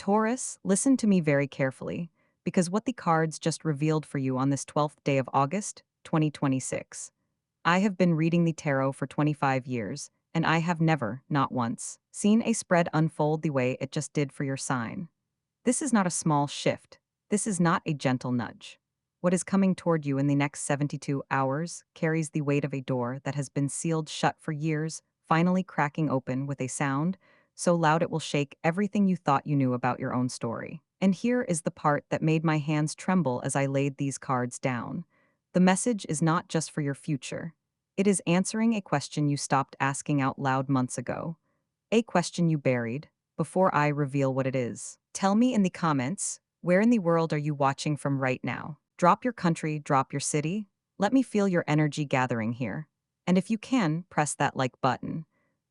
Taurus, listen to me very carefully, because what the cards just revealed for you on this 12th day of August, 2026. I have been reading the tarot for 25 years, and I have never, not once, seen a spread unfold the way it just did for your sign. This is not a small shift. This is not a gentle nudge. What is coming toward you in the next 72 hours carries the weight of a door that has been sealed shut for years, finally cracking open with a sound so loud it will shake everything you thought you knew about your own story. And here is the part that made my hands tremble as I laid these cards down. The message is not just for your future. It is answering a question you stopped asking out loud months ago. A question you buried, before I reveal what it is. Tell me in the comments, where in the world are you watching from right now? Drop your country, drop your city. Let me feel your energy gathering here. And if you can, press that like button.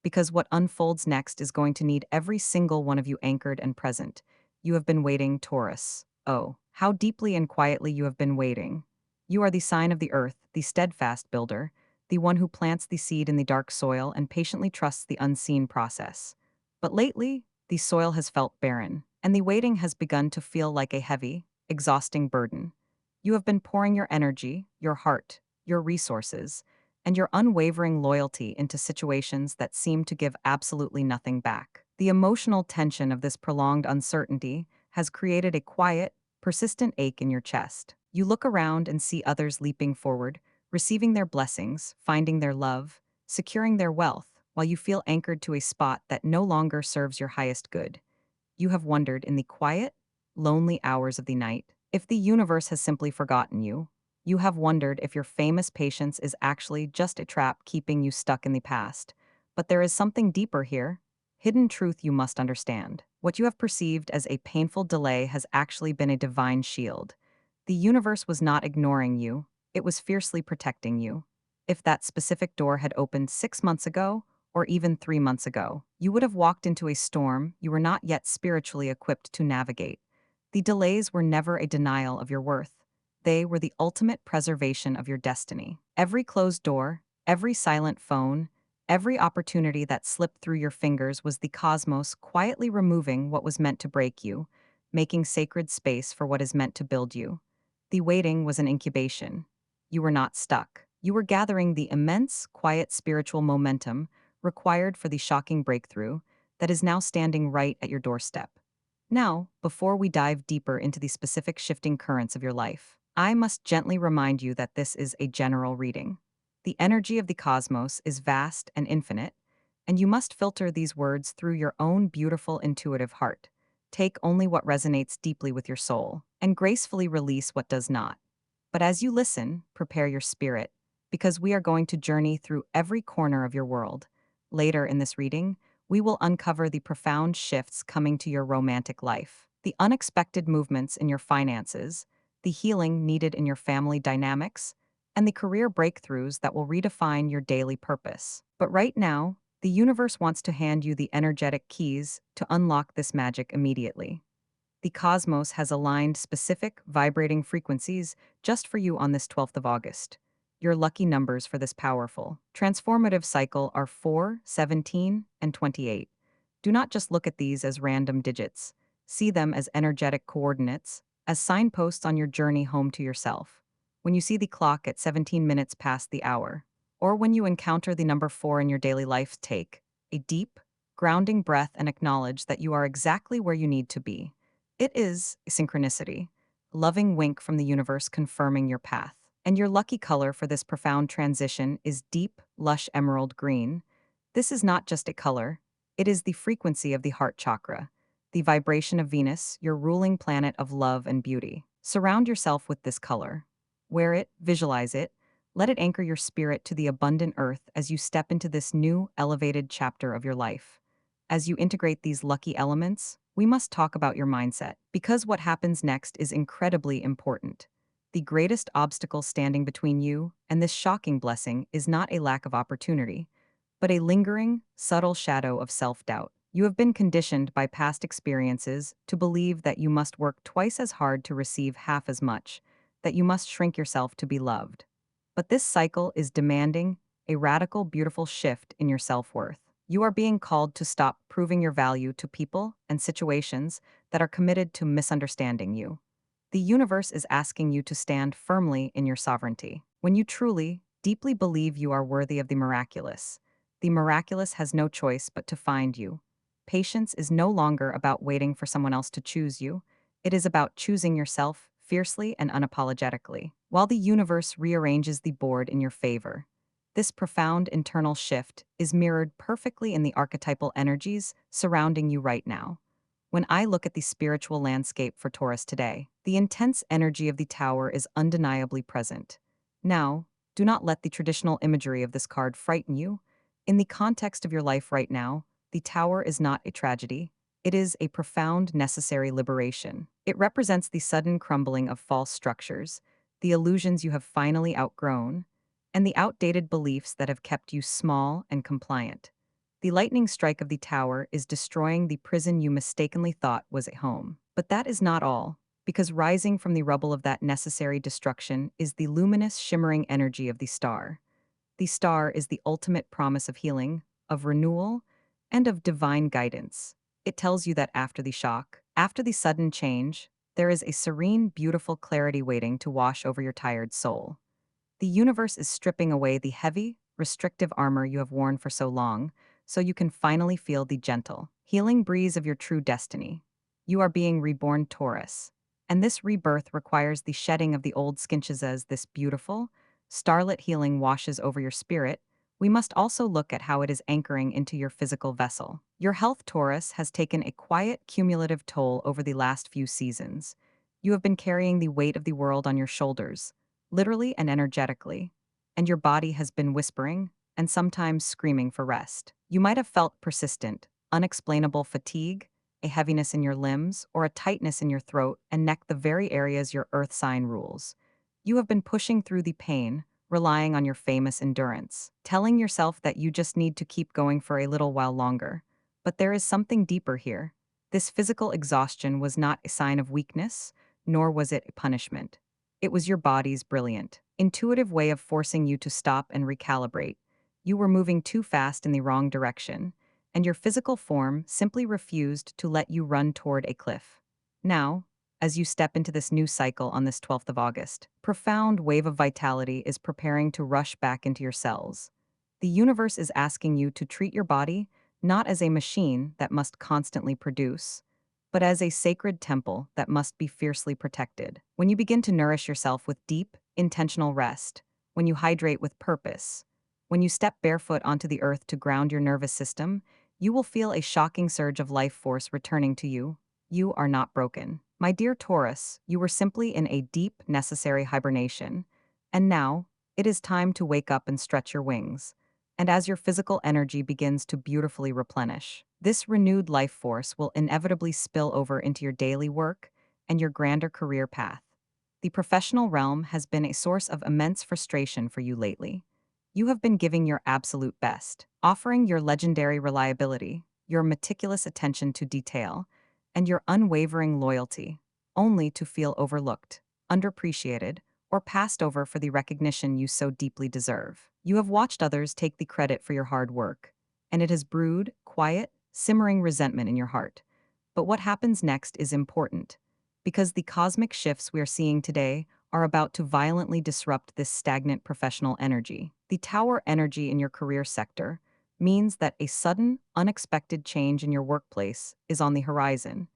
Because what unfolds next is going to need every single one of you anchored and present. You have been waiting, Taurus. Oh, how deeply and quietly you have been waiting. You are the sign of the earth, the steadfast builder, the one who plants the seed in the dark soil and patiently trusts the unseen process. But lately, the soil has felt barren, and the waiting has begun to feel like a heavy, exhausting burden. You have been pouring your energy, your heart, your resources, and your unwavering loyalty into situations that seem to give absolutely nothing back. The emotional tension of this prolonged uncertainty has created a quiet, persistent ache in your chest. You look around and see others leaping forward, receiving their blessings, finding their love, securing their wealth, while you feel anchored to a spot that no longer serves your highest good. You have wondered in the quiet, lonely hours of the night if the universe has simply forgotten you. You have wondered if your famous patience is actually just a trap keeping you stuck in the past. But there is something deeper here, hidden truth you must understand. What you have perceived as a painful delay has actually been a divine shield. The universe was not ignoring you, it was fiercely protecting you. If that specific door had opened 6 months ago, or even 3 months ago, you would have walked into a storm you were not yet spiritually equipped to navigate. The delays were never a denial of your worth. They were the ultimate preservation of your destiny. Every closed door, every silent phone, every opportunity that slipped through your fingers was the cosmos quietly removing what was meant to break you, making sacred space for what is meant to build you. The waiting was an incubation. You were not stuck. You were gathering the immense, quiet spiritual momentum required for the shocking breakthrough that is now standing right at your doorstep. Now, before we dive deeper into the specific shifting currents of your life, I must gently remind you that this is a general reading. The energy of the cosmos is vast and infinite, and you must filter these words through your own beautiful intuitive heart. Take only what resonates deeply with your soul, and gracefully release what does not. But as you listen, prepare your spirit, because we are going to journey through every corner of your world. Later in this reading, we will uncover the profound shifts coming to your romantic life, the unexpected movements in your finances, the healing needed in your family dynamics, and the career breakthroughs that will redefine your daily purpose. But right now, the universe wants to hand you the energetic keys to unlock this magic immediately. The cosmos has aligned specific, vibrating frequencies just for you on this 12th of August. Your lucky numbers for this powerful, transformative cycle are 4, 17, and 28. Do not just look at these as random digits. See them as energetic coordinates, as signposts on your journey home to yourself. When you see the clock at 17 minutes past the hour, or when you encounter the number 4 in your daily life, take a deep, grounding breath and acknowledge that you are exactly where you need to be. It is a synchronicity, a loving wink from the universe confirming your path. And your lucky color for this profound transition is deep, lush emerald green. This is not just a color, it is the frequency of the heart chakra, the vibration of Venus, your ruling planet of love and beauty. Surround yourself with this color. Wear it, visualize it, let it anchor your spirit to the abundant earth as you step into this new, elevated chapter of your life. As you integrate these lucky elements, we must talk about your mindset, because what happens next is incredibly important. The greatest obstacle standing between you and this shocking blessing is not a lack of opportunity, but a lingering, subtle shadow of self-doubt. You have been conditioned by past experiences to believe that you must work twice as hard to receive half as much, that you must shrink yourself to be loved. But this cycle is demanding a radical, beautiful shift in your self-worth. You are being called to stop proving your value to people and situations that are committed to misunderstanding you. The universe is asking you to stand firmly in your sovereignty. When you truly, deeply believe you are worthy of the miraculous has no choice but to find you. Patience is no longer about waiting for someone else to choose you. It is about choosing yourself fiercely and unapologetically. While the universe rearranges the board in your favor, this profound internal shift is mirrored perfectly in the archetypal energies surrounding you right now. When I look at the spiritual landscape for Taurus today, the intense energy of the Tower is undeniably present. Now, do not let the traditional imagery of this card frighten you. In the context of your life right now, the Tower is not a tragedy. It is a profound, necessary liberation. It represents the sudden crumbling of false structures, the illusions you have finally outgrown, and the outdated beliefs that have kept you small and compliant. The lightning strike of the tower is destroying the prison you mistakenly thought was a home. But that is not all, because rising from the rubble of that necessary destruction is the luminous, shimmering energy of the star. The star is the ultimate promise of healing, of renewal, and of divine guidance. It tells you that after the shock, after the sudden change, there is a serene, beautiful clarity waiting to wash over your tired soul. The universe is stripping away the heavy, restrictive armor you have worn for so long, so you can finally feel the gentle, healing breeze of your true destiny. You are being reborn Taurus, and this rebirth requires the shedding of the old skinches as this beautiful, starlit healing washes over your spirit. We must also look at how it is anchoring into your physical vessel. Your health, Taurus, has taken a quiet, cumulative toll over the last few seasons. You have been carrying the weight of the world on your shoulders, literally and energetically, and your body has been whispering and sometimes screaming for rest. You might have felt persistent, unexplainable fatigue, a heaviness in your limbs, or a tightness in your throat and neck, the very areas your earth sign rules. You have been pushing through the pain, relying on your famous endurance, telling yourself that you just need to keep going for a little while longer. But there is something deeper here. This physical exhaustion was not a sign of weakness, nor was it a punishment. It was your body's brilliant, intuitive way of forcing you to stop and recalibrate. You were moving too fast in the wrong direction, and your physical form simply refused to let you run toward a cliff. Now, as you step into this new cycle on this 12th of August, profound wave of vitality is preparing to rush back into your cells. The universe is asking you to treat your body not as a machine that must constantly produce, but as a sacred temple that must be fiercely protected. When you begin to nourish yourself with deep, intentional rest, when you hydrate with purpose, when you step barefoot onto the earth to ground your nervous system, you will feel a shocking surge of life force returning to you. You are not broken. My dear Taurus, you were simply in a deep, necessary hibernation. And now, it is time to wake up and stretch your wings. And as your physical energy begins to beautifully replenish, this renewed life force will inevitably spill over into your daily work and your grander career path. The professional realm has been a source of immense frustration for you lately. You have been giving your absolute best, offering your legendary reliability, your meticulous attention to detail, and your unwavering loyalty, only to feel overlooked, underappreciated, or passed over for the recognition you so deeply deserve. You have watched others take the credit for your hard work, and it has brewed quiet, simmering resentment in your heart. But what happens next is important, because the cosmic shifts we are seeing today are about to violently disrupt this stagnant professional energy. The tower energy in your career sector means that a sudden, unexpected change in your workplace is on the horizon,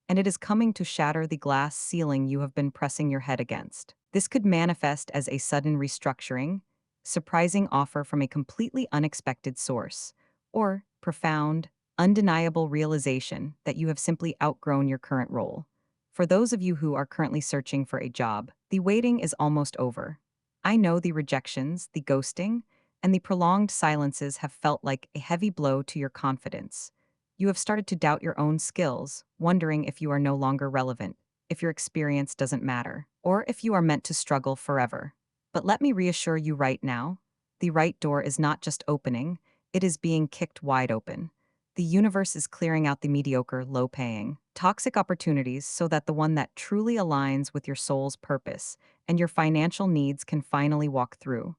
and it is coming to shatter the glass ceiling you have been pressing your head against. This could manifest as a sudden restructuring, surprising offer from a completely unexpected source, or profound, undeniable realization that you have simply outgrown your current role. For those of you who are currently searching for a job, the waiting is almost over. I know the rejections, the ghosting, and the prolonged silences have felt like a heavy blow to your confidence. You have started to doubt your own skills, wondering if you are no longer relevant, if your experience doesn't matter, or if you are meant to struggle forever. But let me reassure you right now, the right door is not just opening, it is being kicked wide open. The universe is clearing out the mediocre, low-paying, toxic opportunities so that the one that truly aligns with your soul's purpose and your financial needs can finally walk through.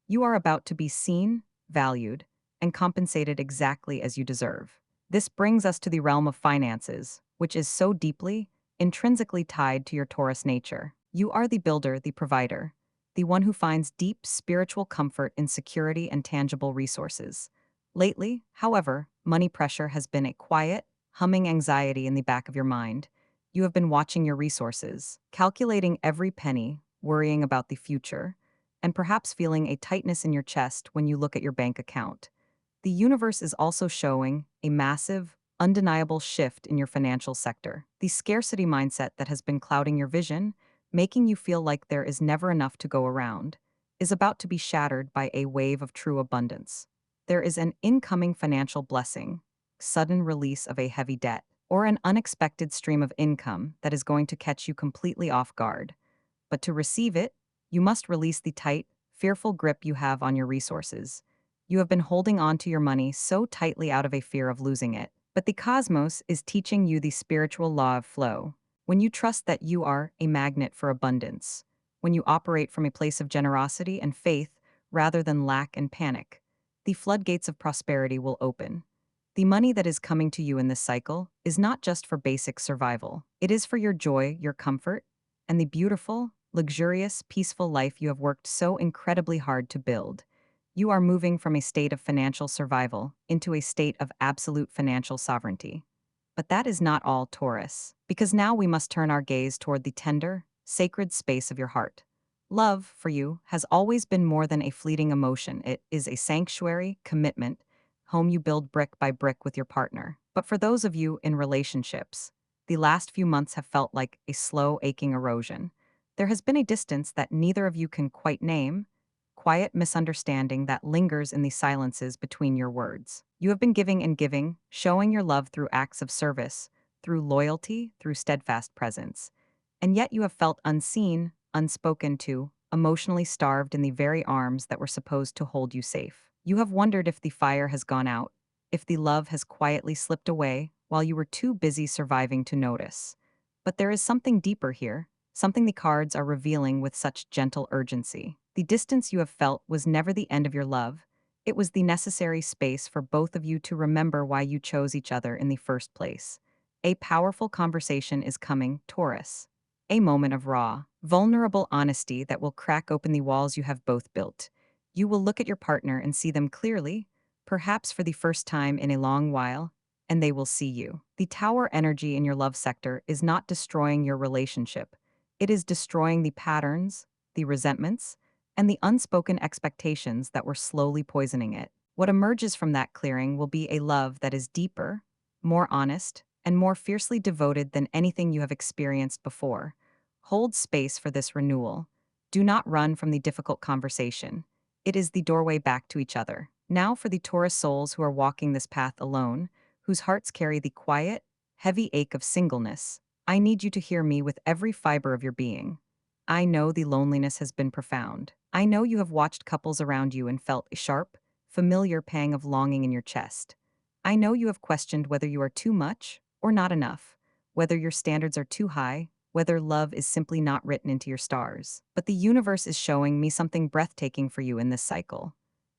You are about to be seen, valued, and compensated exactly as you deserve. This brings us to the realm of finances, which is so deeply, intrinsically tied to your Taurus nature. You are the builder, the provider, the one who finds deep spiritual comfort in security and tangible resources. Lately, however, money pressure has been a quiet, humming anxiety in the back of your mind. You have been watching your resources, calculating every penny, worrying about the future, and perhaps feeling a tightness in your chest when you look at your bank account. The universe is also showing a massive, undeniable shift in your financial sector. The scarcity mindset that has been clouding your vision, making you feel like there is never enough to go around, is about to be shattered by a wave of true abundance. There is an incoming financial blessing, sudden release of a heavy debt, or an unexpected stream of income that is going to catch you completely off guard. But to receive it, you must release the tight, fearful grip you have on your resources. You have been holding on to your money so tightly out of a fear of losing it. But the cosmos is teaching you the spiritual law of flow. When you trust that you are a magnet for abundance, when you operate from a place of generosity and faith rather than lack and panic, the floodgates of prosperity will open. The money that is coming to you in this cycle is not just for basic survival. It is for your joy, your comfort, and the beautiful, luxurious, peaceful life you have worked so incredibly hard to build. You are moving from a state of financial survival into a state of absolute financial sovereignty. But that is not all, Taurus, because now we must turn our gaze toward the tender, sacred space of your heart. Love, for you, has always been more than a fleeting emotion. It is a sanctuary, commitment, home you build brick by brick with your partner. But for those of you in relationships, the last few months have felt like a slow, aching erosion. There has been a distance that neither of you can quite name, quiet misunderstanding that lingers in the silences between your words. You have been giving and giving, showing your love through acts of service, through loyalty, through steadfast presence. And yet you have felt unseen, unspoken to, emotionally starved in the very arms that were supposed to hold you safe. You have wondered if the fire has gone out, if the love has quietly slipped away while you were too busy surviving to notice. But there is something deeper here, something the cards are revealing with such gentle urgency. The distance you have felt was never the end of your love. It was the necessary space for both of you to remember why you chose each other in the first place. A powerful conversation is coming, Taurus. A moment of raw, vulnerable honesty that will crack open the walls you have both built. You will look at your partner and see them clearly, perhaps for the first time in a long while, and they will see you. The tower energy in your love sector is not destroying your relationship. It is destroying the patterns, the resentments, and the unspoken expectations that were slowly poisoning it. What emerges from that clearing will be a love that is deeper, more honest, and more fiercely devoted than anything you have experienced before. Hold space for this renewal. Do not run from the difficult conversation. It is the doorway back to each other. Now for the Taurus souls who are walking this path alone, whose hearts carry the quiet, heavy ache of singleness. I need you to hear me with every fiber of your being. I know the loneliness has been profound. I know you have watched couples around you and felt a sharp, familiar pang of longing in your chest. I know you have questioned whether you are too much or not enough, whether your standards are too high, whether love is simply not written into your stars. But the universe is showing me something breathtaking for you in this cycle.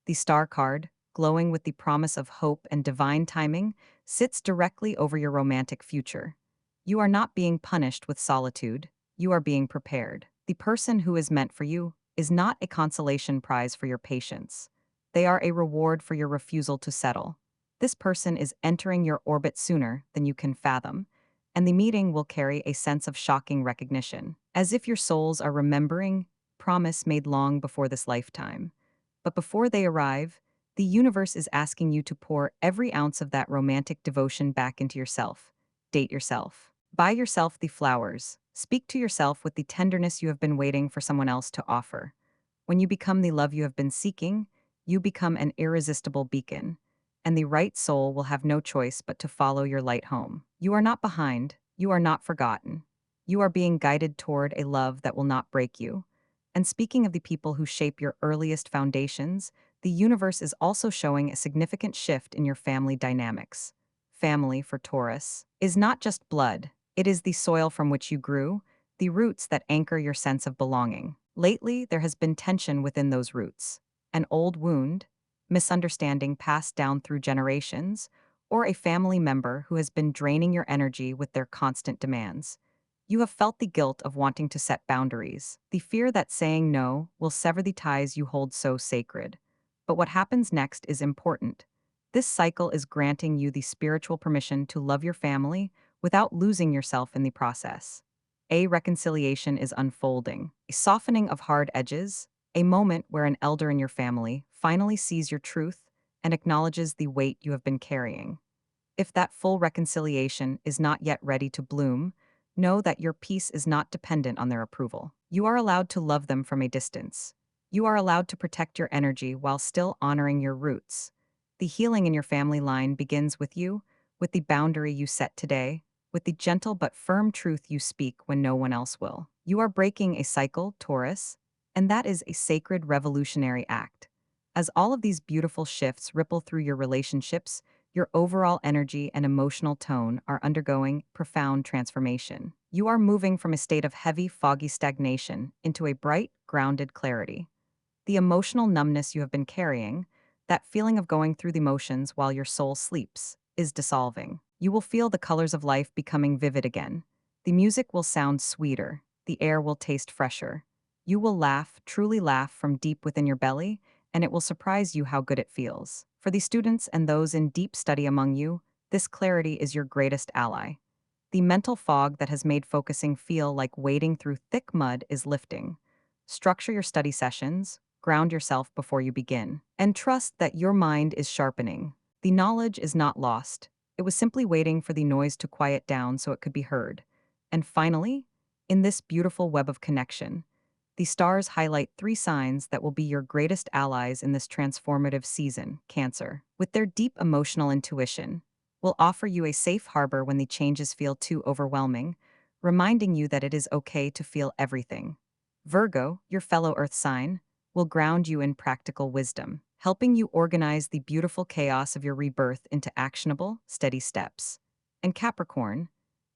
The star card, glowing with the promise of hope and divine timing, sits directly over your romantic future. You are not being punished with solitude, you are being prepared. The person who is meant for you is not a consolation prize for your patience. They are a reward for your refusal to settle. This person is entering your orbit sooner than you can fathom, and the meeting will carry a sense of shocking recognition, as if your souls are remembering promise made long before this lifetime. But before they arrive, the universe is asking you to pour every ounce of that romantic devotion back into yourself. Date yourself. Buy yourself the flowers. Speak to yourself with the tenderness you have been waiting for someone else to offer. When you become the love you have been seeking, you become an irresistible beacon, and the right soul will have no choice but to follow your light home. You are not behind, you are not forgotten. You are being guided toward a love that will not break you. And speaking of the people who shape your earliest foundations, the universe is also showing a significant shift in your family dynamics. Family, for Taurus, is not just blood, it is the soil from which you grew, the roots that anchor your sense of belonging. Lately, there has been tension within those roots. An old wound, misunderstanding passed down through generations, or a family member who has been draining your energy with their constant demands. You have felt the guilt of wanting to set boundaries, the fear that saying no will sever the ties you hold so sacred. But what happens next is important. This cycle is granting you the spiritual permission to love your family without losing yourself in the process. A reconciliation is unfolding, a softening of hard edges, a moment where an elder in your family finally sees your truth and acknowledges the weight you have been carrying. If that full reconciliation is not yet ready to bloom, know that your peace is not dependent on their approval. You are allowed to love them from a distance. You are allowed to protect your energy while still honoring your roots. The healing in your family line begins with you, with the boundary you set today, with the gentle but firm truth you speak when no one else will. You are breaking a cycle, Taurus, and that is a sacred revolutionary act. As all of these beautiful shifts ripple through your relationships, your overall energy and emotional tone are undergoing profound transformation. You are moving from a state of heavy, foggy stagnation into a bright, grounded clarity. The emotional numbness you have been carrying, that feeling of going through the motions while your soul sleeps, is dissolving. You will feel the colors of life becoming vivid again. The music will sound sweeter. The air will taste fresher. You will laugh, truly laugh from deep within your belly, and it will surprise you how good it feels. For the students and those in deep study among you, this clarity is your greatest ally. The mental fog that has made focusing feel like wading through thick mud is lifting. Structure your study sessions, ground yourself before you begin, and trust that your mind is sharpening. The knowledge is not lost. It was simply waiting for the noise to quiet down so it could be heard. And finally, in this beautiful web of connection, the stars highlight three signs that will be your greatest allies in this transformative season: Cancer, with their deep emotional intuition, will offer you a safe harbor when the changes feel too overwhelming, reminding you that it is okay to feel everything. Virgo, your fellow earth sign, will ground you in practical wisdom, helping you organize the beautiful chaos of your rebirth into actionable, steady steps. And Capricorn,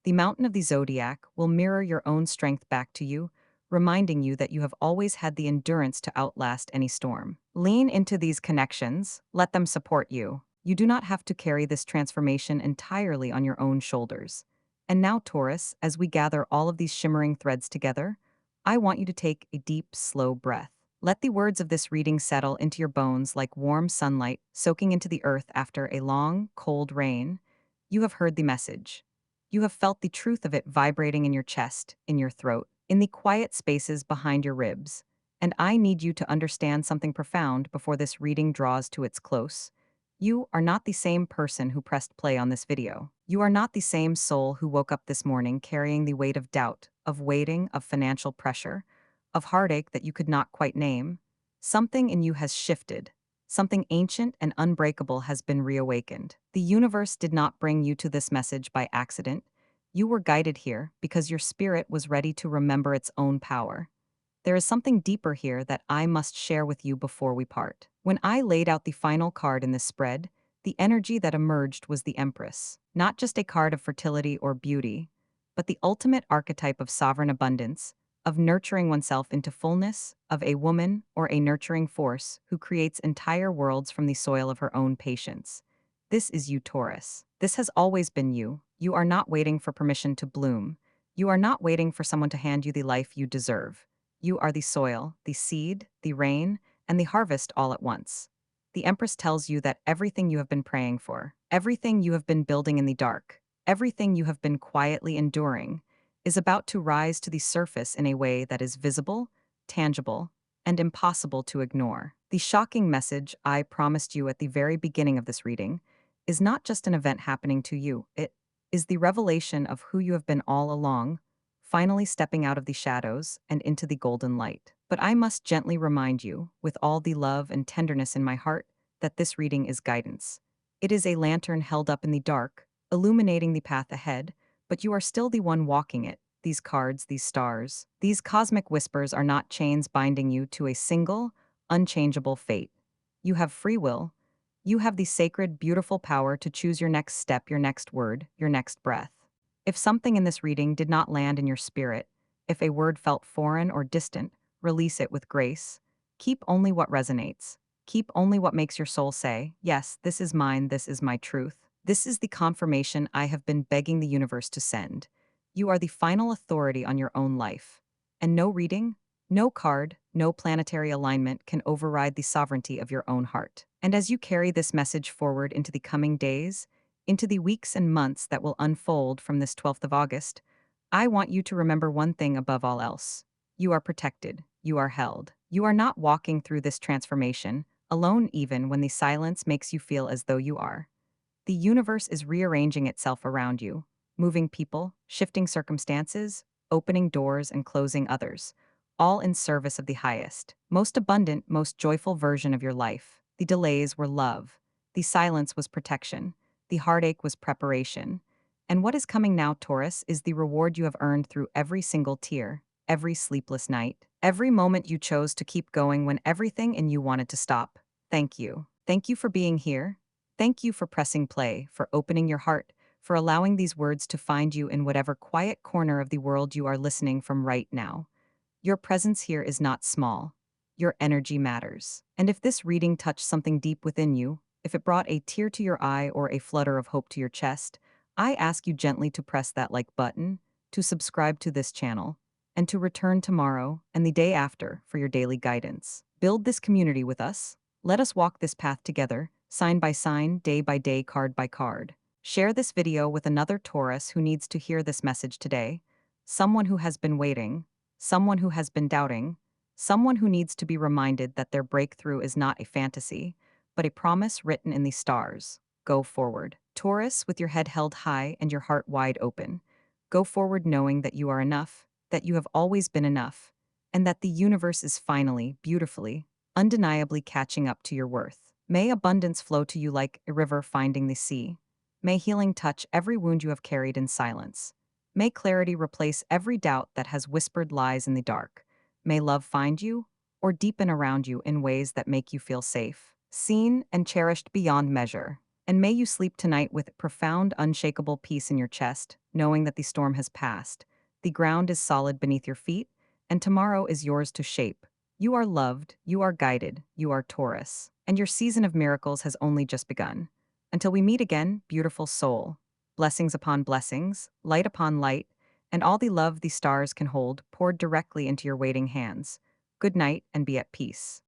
the mountain of the zodiac, will mirror your own strength back to you, reminding you that you have always had the endurance to outlast any storm. Lean into these connections, let them support you. You do not have to carry this transformation entirely on your own shoulders. And now, Taurus, as we gather all of these shimmering threads together, I want you to take a deep, slow breath. Let the words of this reading settle into your bones like warm sunlight soaking into the earth after a long, cold rain. You have heard the message. You have felt the truth of it vibrating in your chest, in your throat, in the quiet spaces behind your ribs. And I need you to understand something profound before this reading draws to its close. You are not the same person who pressed play on this video. You are not the same soul who woke up this morning carrying the weight of doubt, of waiting, of financial pressure, of heartache that you could not quite name. Something in you has shifted. Something ancient and unbreakable has been reawakened. The universe did not bring you to this message by accident. You were guided here because your spirit was ready to remember its own power. There is something deeper here that I must share with you before we part. When I laid out the final card in this spread, the energy that emerged was the Empress. Not just a card of fertility or beauty, but the ultimate archetype of sovereign abundance, of nurturing oneself into fullness, of a woman or a nurturing force who creates entire worlds from the soil of her own patience. This is you, Taurus. This has always been you. You are not waiting for permission to bloom. You are not waiting for someone to hand you the life you deserve. You are the soil, the seed, the rain, and the harvest all at once. The Empress tells you that everything you have been praying for, everything you have been building in the dark, everything you have been quietly enduring, is about to rise to the surface in a way that is visible, tangible, and impossible to ignore. The shocking message I promised you at the very beginning of this reading is not just an event happening to you, it is the revelation of who you have been all along, finally stepping out of the shadows and into the golden light. But I must gently remind you, with all the love and tenderness in my heart, that this reading is guidance. It is a lantern held up in the dark, illuminating the path ahead, but you are still the one walking it. These cards, these stars, these cosmic whispers are not chains binding you to a single, unchangeable fate. You have free will. You have the sacred, beautiful power to choose your next step, your next word, your next breath. If something in this reading did not land in your spirit, if a word felt foreign or distant, release it with grace. Keep only what resonates. Keep only what makes your soul say, yes, this is mine, this is my truth. This is the confirmation I have been begging the universe to send. You are the final authority on your own life. And no reading, no card, no planetary alignment can override the sovereignty of your own heart. And as you carry this message forward into the coming days, into the weeks and months that will unfold from this 12th of August, I want you to remember one thing above all else. You are protected. You are held. You are not walking through this transformation alone, even when the silence makes you feel as though you are. The universe is rearranging itself around you, moving people, shifting circumstances, opening doors and closing others, all in service of the highest, most abundant, most joyful version of your life. The delays were love. The silence was protection. The heartache was preparation. And what is coming now, Taurus, is the reward you have earned through every single tear, every sleepless night, every moment you chose to keep going when everything in you wanted to stop. Thank you. Thank you for being here. Thank you for pressing play, for opening your heart, for allowing these words to find you in whatever quiet corner of the world you are listening from right now. Your presence here is not small. Your energy matters. And if this reading touched something deep within you, if it brought a tear to your eye or a flutter of hope to your chest, I ask you gently to press that like button, to subscribe to this channel, and to return tomorrow and the day after for your daily guidance. Build this community with us. Let us walk this path together, sign by sign, day by day, card by card. Share this video with another Taurus who needs to hear this message today, someone who has been waiting, someone who has been doubting, someone who needs to be reminded that their breakthrough is not a fantasy, but a promise written in the stars. Go forward. Taurus, with your head held high and your heart wide open. Go forward knowing that you are enough, that you have always been enough, and that the universe is finally, beautifully, undeniably catching up to your worth. May abundance flow to you like a river finding the sea. May healing touch every wound you have carried in silence. May clarity replace every doubt that has whispered lies in the dark. May love find you, or deepen around you in ways that make you feel safe, seen, and cherished beyond measure. And may you sleep tonight with profound, unshakable peace in your chest, knowing that the storm has passed, the ground is solid beneath your feet, and tomorrow is yours to shape. You are loved, you are guided, you are Taurus, and your season of miracles has only just begun. Until we meet again, beautiful soul, blessings upon blessings, light upon light, and all the love the stars can hold poured directly into your waiting hands. Good night and be at peace.